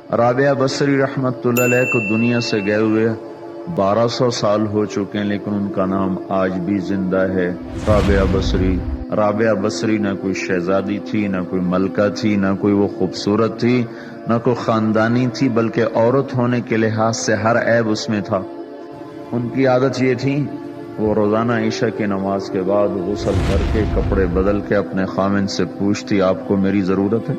رابعہ بصری رحمت اللہ علیہ کو دنیا سے گئے ہوئے 1200 سال ہو چکے ہیں، لیکن ان کا نام آج بھی زندہ ہے، رابعہ بصری۔ رابعہ بصری نہ کوئی شہزادی تھی، نہ کوئی ملکہ تھی، نہ کوئی وہ خوبصورت تھی، نہ کوئی خاندانی تھی، بلکہ عورت ہونے کے لحاظ سے ہر عیب اس میں تھا۔ ان کی عادت یہ تھی، وہ روزانہ عشاء کی نماز کے بعد غسل کر کے کپڑے بدل کے اپنے خامند سے پوچھتی آپ کو میری ضرورت ہے؟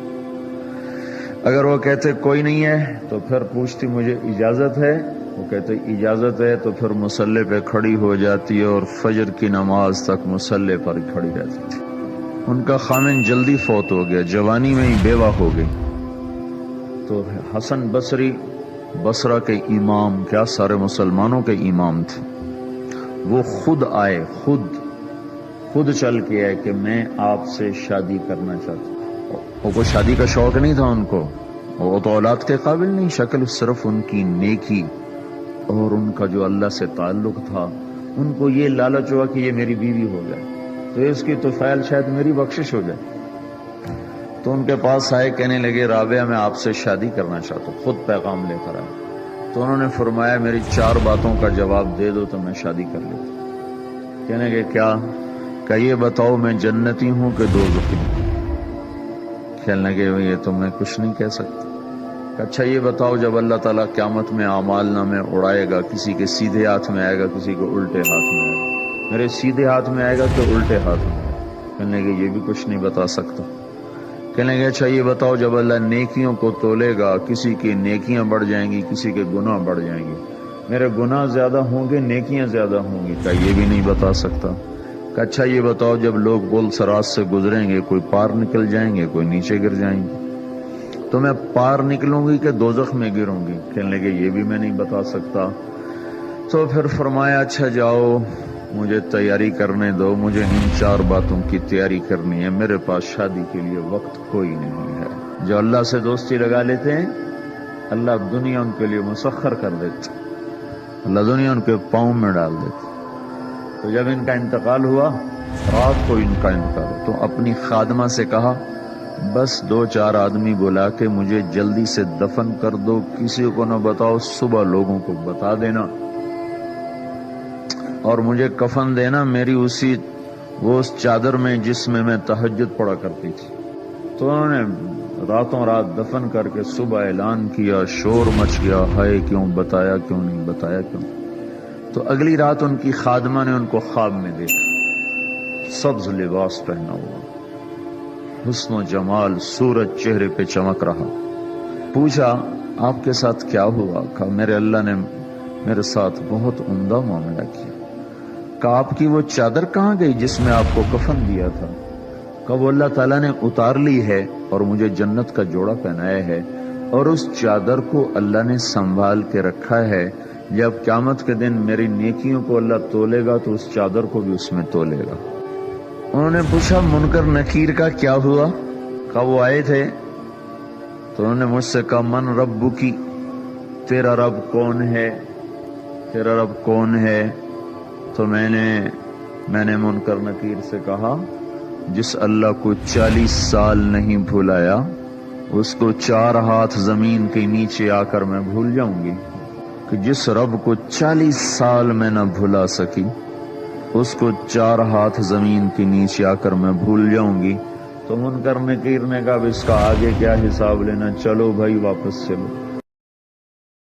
اگر وہ کہتے کوئی نہیں ہے تو پھر پوچھتی مجھے اجازت ہے؟ وہ کہتے اجازت ہے تو پھر مصلی پہ کھڑی ہو جاتی اور فجر کی نماز تک مصلی پر کھڑی رہتی تھی۔ ان کا خامند جلدی فوت ہو گیا، جوانی میں ہی بیوہ ہو گئی، تو حسن بصری بصرہ کے امام، کیا سارے مسلمانوں کے امام تھے، وہ خود آئے، خود چل کے آئے کہ میں آپ سے شادی کرنا چاہتا ہوں۔ وہ کوئی شادی کا شوق نہیں تھا ان کو، وہ تو اولاد کے قابل نہیں، شکل صرف ان کی نیکی اور ان کا جو اللہ سے تعلق تھا، ان کو یہ لالچ ہوا کہ یہ میری بیوی ہو جائے تو اس کی طفیل شاید میری بخشش ہو جائے۔ تو ان کے پاس آئے، کہنے لگے رابعہ میں آپ سے شادی کرنا چاہتا ہوں، خود پیغام لے کر آئے۔ تو انہوں نے فرمایا میری 4 باتوں کا جواب دے دو تو میں شادی کر لیتا۔ کہنے لگے کیا؟ کہ یہ بتاؤ میں جنتی ہوں کہ دوزخی ہوں؟ کہنے لگے یہ تو میں کچھ نہیں کہہ سکتا۔ کہ اچھا یہ بتاؤ جب اللہ تعالیٰ قیامت میں اعمال نامے اڑائے گا، کسی کے سیدھے ہاتھ میں آئے گا، کسی کو الٹے ہاتھ میں آئے گا، میرے سیدھے ہاتھ میں آئے گا کہ الٹے ہاتھ میں آئے گا؟ کہنے لگے یہ بھی کچھ نہیں بتا سکتا۔ کہنے لگے اچھا یہ بتاؤ جب اللہ نیکیوں کو تولے گا، کسی کی نیکیاں بڑھ جائیں گی، کسی کے گناہ بڑھ جائیں گے، میرے گناہ زیادہ ہوں گے نیکیاں زیادہ ہوں گی؟ کہ یہ بھی نہیں بتا سکتا۔ کہ اچھا یہ بتاؤ جب لوگ گل سرات سے گزریں گے، کوئی پار نکل جائیں گے، کوئی نیچے گر جائیں گے، تو میں پار نکلوں گی کہ دوزخ میں گروں گی؟ کہنے لگے یہ بھی میں نہیں بتا سکتا۔ تو پھر فرمایا اچھا جاؤ مجھے تیاری کرنے دو، مجھے ان 4 باتوں کی تیاری کرنی ہے، میرے پاس شادی کے لیے وقت کوئی نہیں ہے۔ جو اللہ سے دوستی لگا لیتے ہیں اللہ دنیا ان کے لیے مسخر کر دیتے، اللہ دنیا ان کے پاؤں میں ڈال دیتے۔ تو جب ان کا انتقال ہوا، رات کو ان کا انتقال، تو اپنی خادمہ سے کہا بس 2-4 آدمی بلا کے مجھے جلدی سے دفن کر دو، کسی کو نہ بتاؤ، صبح لوگوں کو بتا دینا، اور مجھے کفن دینا میری اس چادر میں جس میں تہجد پڑا کرتی تھی۔ تو انہوں نے راتوں رات دفن کر کے صبح اعلان کیا، شور مچ گیا، ہائے کیوں بتایا، کیوں نہیں بتایا، کیوں؟ تو اگلی رات ان کی خادمہ نے ان کو خواب میں دیکھا، سبز لباس پہنا ہوا، حسن و جمال، سورج چہرے پہ چمک رہا۔ پوچھا آپ کے ساتھ کیا ہوا؟ کہا میرے اللہ نے میرے ساتھ بہت عمدہ معاملہ کیا۔ کہا آپ کی وہ چادر کہاں گئی جس میں آپ کو کفن دیا تھا؟ کہا وہ اللہ تعالیٰ نے اتار لی ہے اور مجھے جنت کا جوڑا پہنایا ہے، اور اس چادر کو اللہ نے سنبھال کے رکھا ہے، جب قیامت کے دن میری نیکیوں کو اللہ تولے گا تو اس چادر کو بھی اس میں تولے گا۔ انہوں نے پوچھا منکر نکیر کا کیا ہوا؟ کہا وہ آئے تھے تو انہوں نے مجھ سے کہا من ربکی، تیرا رب کون ہے، تیرا رب کون ہے؟ تو میں نے منکر نکیر سے کہا جس اللہ کو 40 سال نہیں بھلایا اس کو 4 ہاتھ زمین کے نیچے آ کر میں بھول جاؤں گی؟ کہ جس رب کو 40 سال میں نہ بھلا سکی اس کو 4 ہاتھ زمین کے نیچے آ کر میں بھول جاؤں گی؟ تو منکر نکیر نے کہا اب اس کا آگے کیا حساب لینا، چلو بھائی واپس چلو۔